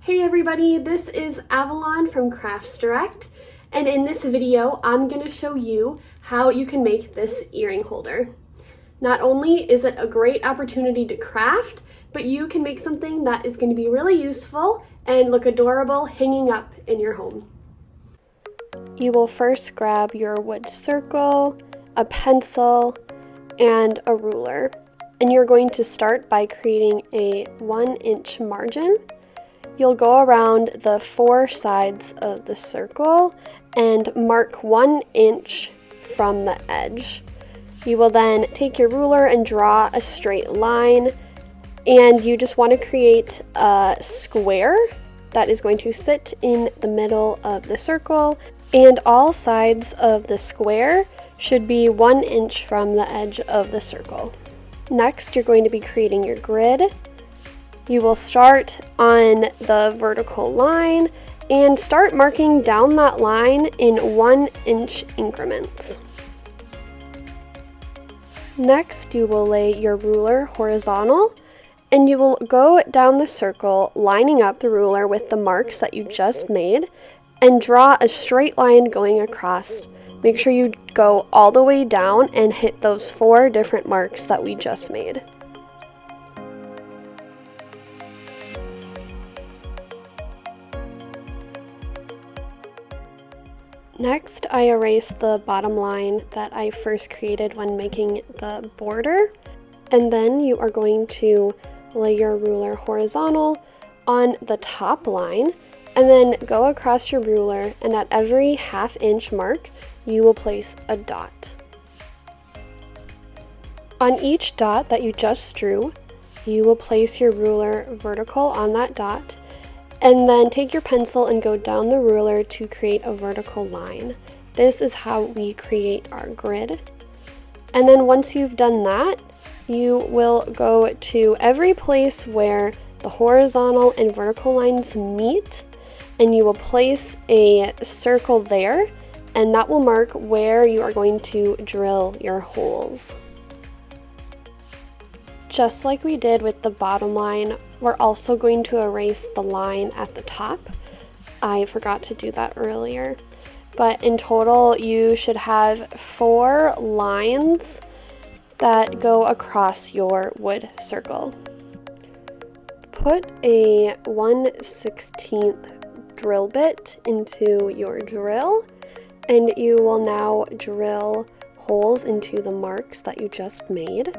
Hey everybody, this is Avalon from Crafts Direct, and in this video I'm going to show you how you can make this earring holder. Not only is it a great opportunity to craft, but you can make something that is going to be really useful and look adorable hanging up in your home. You will first grab your wood circle, a pencil, and a ruler, and you're going to start by creating a 1-inch margin. You'll go around the 4 sides of the circle and mark 1 inch from the edge. You will then take your ruler and draw a straight line, and you just want to create a square that is going to sit in the middle of the circle, and all sides of the square should be 1 inch from the edge of the circle. Next, you're going to be creating your grid. You will start on the vertical line and start marking down that line in 1-inch increments. Next, you will lay your ruler horizontal, and you will go down the circle, lining up the ruler with the marks that you just made, and draw a straight line going across. Make sure you go all the way down and hit those 4 different marks that we just made. Next, I erase the bottom line that I first created when making the border, and then you are going to lay your ruler horizontal on the top line, and then go across your ruler, and at every 1/2 inch mark, you will place a dot. On each dot that you just drew, you will place your ruler vertical on that dot, and then take your pencil and go down the ruler to create a vertical line. This is how we create our grid. And then once you've done that, you will go to every place where the horizontal and vertical lines meet, and you will place a circle there, and that will mark where you are going to drill your holes. Just like we did with the bottom line, we're also going to erase the line at the top. I forgot to do that earlier. But in total, you should have 4 lines that go across your wood circle. Put a 1/16 drill bit into your drill, and you will now drill holes into the marks that you just made.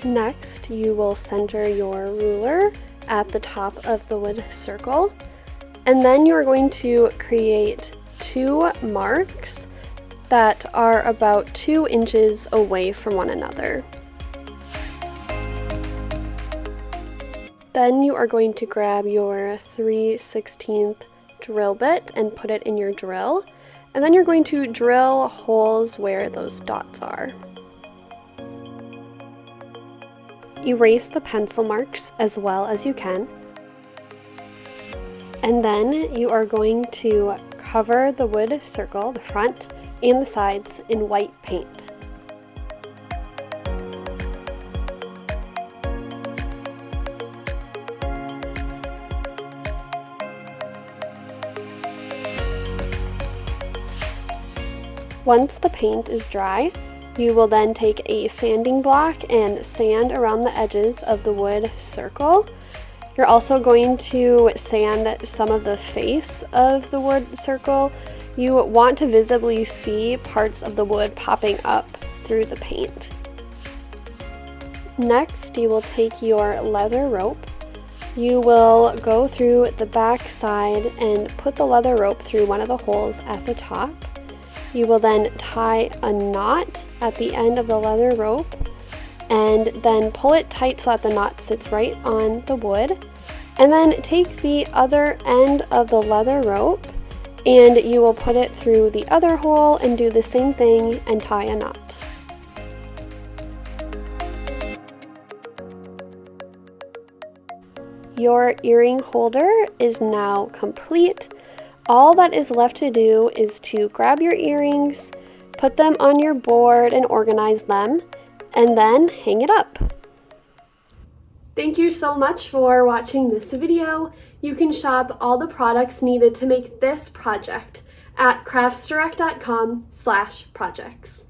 Next, you will center your ruler at the top of the wood circle, and then you are going to create 2 marks that are about 2 inches away from one another. Then you are going to grab your 3/16 drill bit and put it in your drill, and then you're going to drill holes where those dots are. Erase the pencil marks as well as you can, and then you are going to cover the wood circle, the front and the sides, in white paint. Once the paint is dry, you will then take a sanding block and sand around the edges of the wood circle. You're also going to sand some of the face of the wood circle. You want to visibly see parts of the wood popping up through the paint. Next, you will take your leather rope. You will go through the back side and put the leather rope through one of the holes at the top. You will then tie a knot at the end of the leather rope, and then pull it tight so that the knot sits right on the wood. And then take the other end of the leather rope, and you will put it through the other hole and do the same thing and tie a knot. Your earring holder is now complete. All that is left to do is to grab your earrings, put them on your board and organize them, and then hang it up. Thank you so much for watching this video. You can shop all the products needed to make this project at craftsdirect.com/projects.